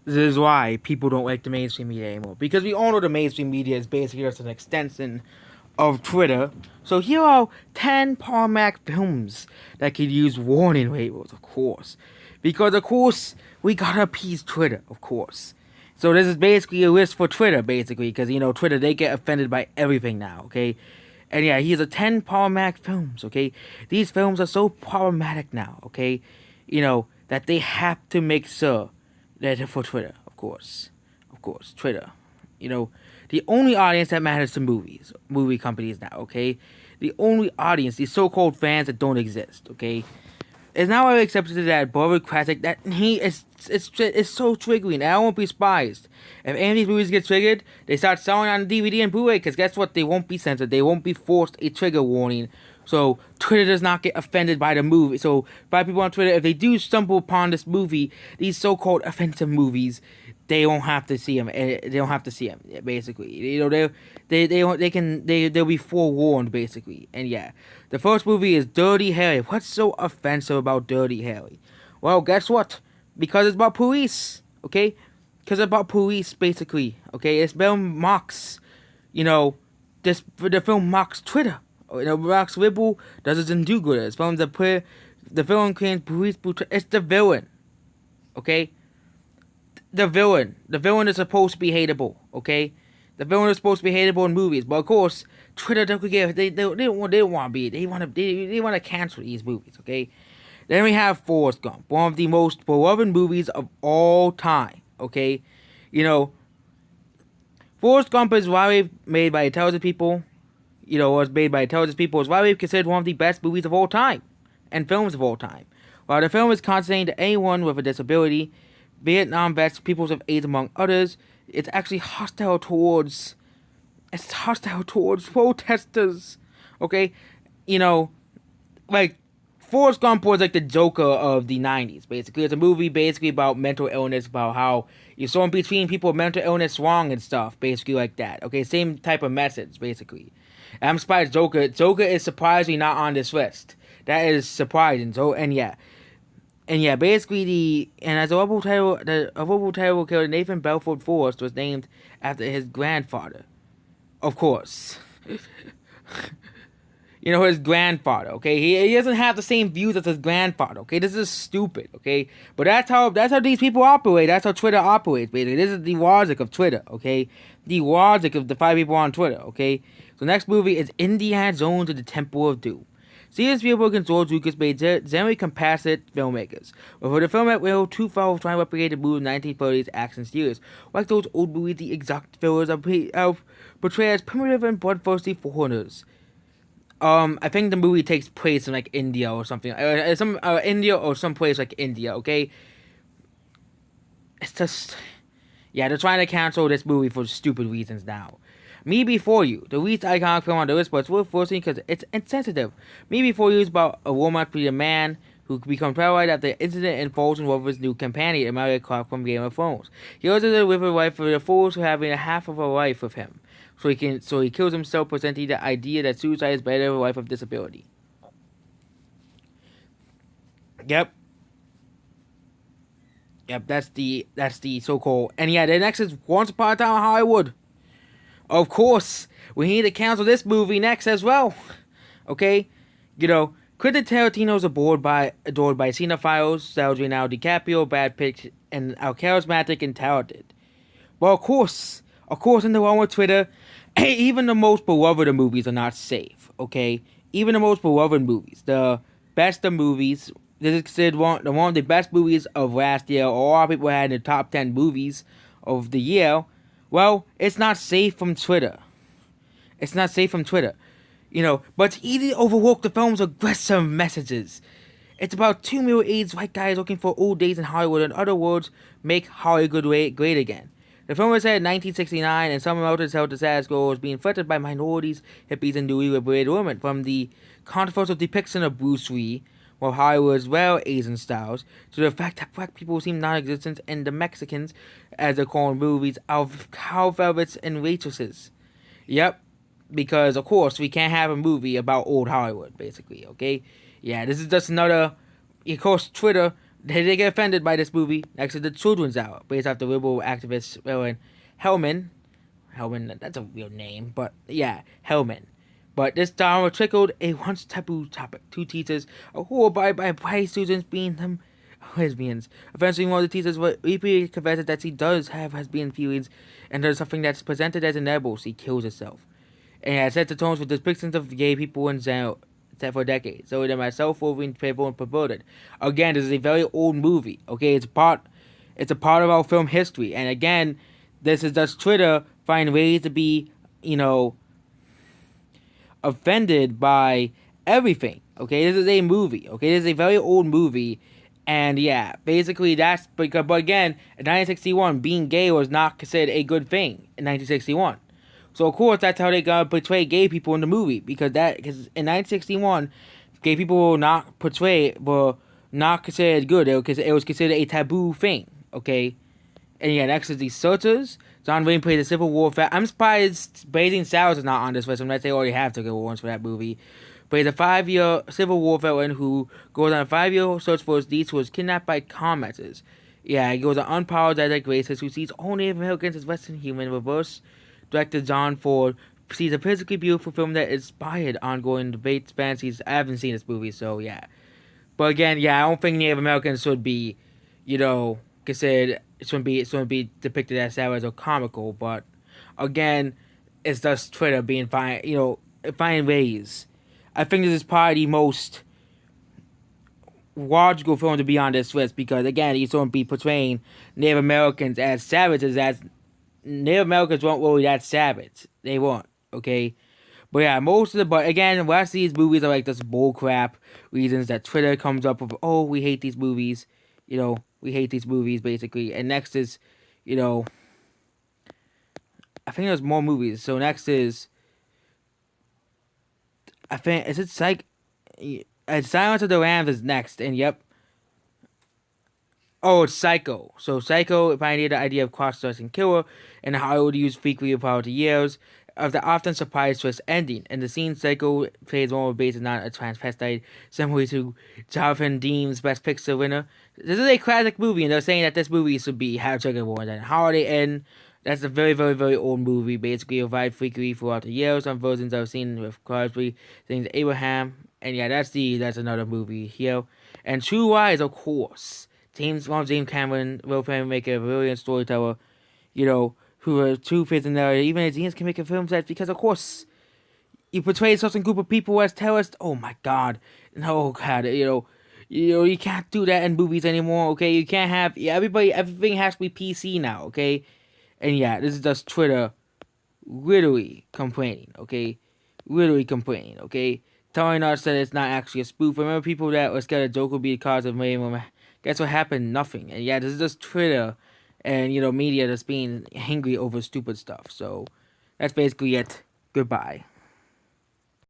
This is why people don't like the mainstream media anymore. Because we all know the mainstream media is basically just an extension of Twitter. So here are 10 Parmac films that could use warning labels, of course. Because, of course, we gotta appease Twitter, of course. So this is basically a list for Twitter, basically. Because, Twitter, they get offended by everything now, okay? And yeah, here's a 10 problematic films, okay? These films are so problematic now, okay? That they have to make sure that for Twitter, of course. Of course, Twitter. You know, the only audience that matters to movie companies now, okay? The only audience, these so called fans that don't exist, okay? It's now accepted that Boris Classic that he is it's so triggering. And I won't be surprised if any of these movies get triggered. They start selling on DVD and Blu-ray because guess what? They won't be censored. They won't be forced a trigger warning. So Twitter does not get offended by the movie. So by people on Twitter, if they do stumble upon this movie, these so-called offensive movies, they won't have to see them. They don't have to see them. Basically, they'll be forewarned basically. And yeah, the first movie is Dirty Harry. What's so offensive about Dirty Harry? Well, guess what? Because it's about police. Okay, because it's about police basically. Okay, it's film mocks. You know, the film mocks Twitter. Mocks Ripple doesn't do good. It's films that put the villain claims police brutality. It's the villain. Okay, the villain. The villain is supposed to be hateable, okay? The villain is supposed to be hateable in movies, but of course, Twitter don't get they don't want to be they want to cancel these movies, okay? Then we have Forrest Gump, one of the most beloved movies of all time, okay? You know, Forrest Gump is widely made by intelligent people. Was made by intelligent people. Is widely considered one of the best movies of all time and films of all time. While the film is condescending to anyone with a disability, Vietnam vets, peoples of AIDS among others, it's hostile towards protesters. Okay? You know, like Forrest Gump was like the Joker of the 90s, basically. It's a movie basically about mental illness, about how you're so in between people with mental illness wrong and stuff, basically like that. Okay, same type of message, basically. And I'm surprised Joker is surprisingly not on this list. That is surprising. And yeah, basically as a horrible title killer, Nathan Belfort Forrest was named after his grandfather. Of course. His grandfather, okay? He doesn't have the same views as his grandfather, okay? This is stupid, okay? But that's how these people operate. That's how Twitter operates, basically. This is the logic of Twitter, okay? The logic of the 5 people on Twitter, okay? So next movie is Indiana Jones and the Temple of Doom. Steven Spielberg and George Lucas made generally compassionate filmmakers, but for the film at will, too far was trying to replicate the movie 1930s action series. Like those old movies, the exact fillers are portrayed as primitive and bloodthirsty foreigners. I think the movie takes place in like India or something, India or some place like India. Okay, it's just, yeah, they're trying to cancel this movie for stupid reasons now. Me Before You, the least iconic film on the list, but it's worth forcing because it's insensitive. Me Before You is about a woman playing a man who becomes paralyzed after the incident and falls in love with his new companion, Emilia Clarke from Game of Thrones. He also lives with his wife for the fools who having a half of a life with him. So he kills himself, presenting the idea that suicide is better than a life of disability. Yep. Yep, that's the so-called. And yeah, the next is Once Upon a Time in Hollywood. Of course, we need to cancel this movie next as well. Okay? Quentin Tarantino is adored by cinephiles, Leonardo DiCaprio, Brad Pitt, and are charismatic and talented. Well, of course, in the world with Twitter, even the most beloved of movies are not safe. Okay, even the most beloved movies, the best of movies, this is considered one of the best movies of last year. Or a lot of people had in the top 10 movies of the year. Well, it's not safe from Twitter. It's not safe from Twitter. But it's easy to overlook the film's aggressive messages. It's about two middle-aged white guys looking for old days in Hollywood. In other words, make Hollywood great again. The film was set in 1969, and some relatives held the status quo was being threatened by minorities, hippies, and newly liberated women. From the controversial depiction of Bruce Lee, while Hollywood's well Asian styles, to the fact that black people seem non-existent, and the Mexicans, as they're called in movies, of cow velvets and waitresses. Yep, because of course we can't have a movie about old Hollywood, basically. Okay, yeah, this is just another. Of course, Twitter they get offended by this movie. Next is the Children's Hour, based off the liberal activist Ellen Hellman. Hellman, that's a real name, but yeah, Hellman. But this drama trickled a once taboo topic. Two teachers are horrified by white students being them lesbians. Eventually, one of the teachers repeatedly confesses that she does have lesbian feelings, and there's something that's presented as inevitable. She kills herself. And it sets the tones for depictions of gay people in general for decades. So that myself, Wolverine, people, and perverted. Again, this is a very old movie. Okay, it's a part of our film history. And again, this is just Twitter finding ways to be, offended by everything. Okay, this is a movie. Okay, this is a very old movie, and yeah, basically that's because. But again, in 1961, being gay was not considered a good thing in 1961. So of course that's how they gotta portray gay people in the movie because in 1961, gay people were not considered good. It was considered a taboo thing. Okay, and yeah, next is the Searchers. John Wayne played the Civil War vet. I'm surprised Blazing Saddles is not on this list unless they already have to go once for that movie. Plays a 5-year Civil War veteran who goes on a 5-year search for his niece who was kidnapped by commenters. Yeah, he goes an unapologetic racist who sees all Native Americans as less than human. Reverse director John Ford sees a physically beautiful film that inspired ongoing debates, fantasies. I haven't seen this movie, so yeah. But again, yeah, I don't think Native Americans should be, considered. It shouldn't be depicted as savage or comical. But again, it's just Twitter being finding ways. I think this is probably the most logical film to be on this list because again, you shouldn't be portraying Native Americans as savages. As Native Americans weren't really that savage. They weren't. Okay. But yeah, but again, the rest of these movies are like this bullcrap reasons that Twitter comes up with. Oh, we hate these movies. We hate these movies basically. And next is, I think there's more movies. So next is, I think is it Silence of the Lambs is next, and yep. Oh, it's Psycho. So Psycho pioneered the idea of cross-dressing killer, and how it would use frequently throughout the years of the often surprise twist ending. In the scene, Psycho plays one of based on a transvestite, similar to Jonathan Deem's Best Picture winner. This is a classic movie, and they're saying that this movie should be How to Get Award and Holiday Inn. That's a very, very, very old movie. Basically, revived frequently throughout the years. Some versions I've seen with Crosby, things Abraham, and yeah, that's another movie here. And True Lies, of course. James Cameron, will make a brilliant storyteller, who are two fits in there. Even a genius can make a film set because, of course, you portray such a group of people as terrorists. Oh my God, no God, you can't do that in movies anymore. Okay, you can't have everything has to be PC now. Okay, and yeah, this is just Twitter, literally complaining. Okay, telling us that it's not actually a spoof. Remember people that were scared a joke would be the cause of mayhem. Guess what happened? Nothing. And yeah, this is just Twitter and, media that's being angry over stupid stuff. So that's basically it. Goodbye.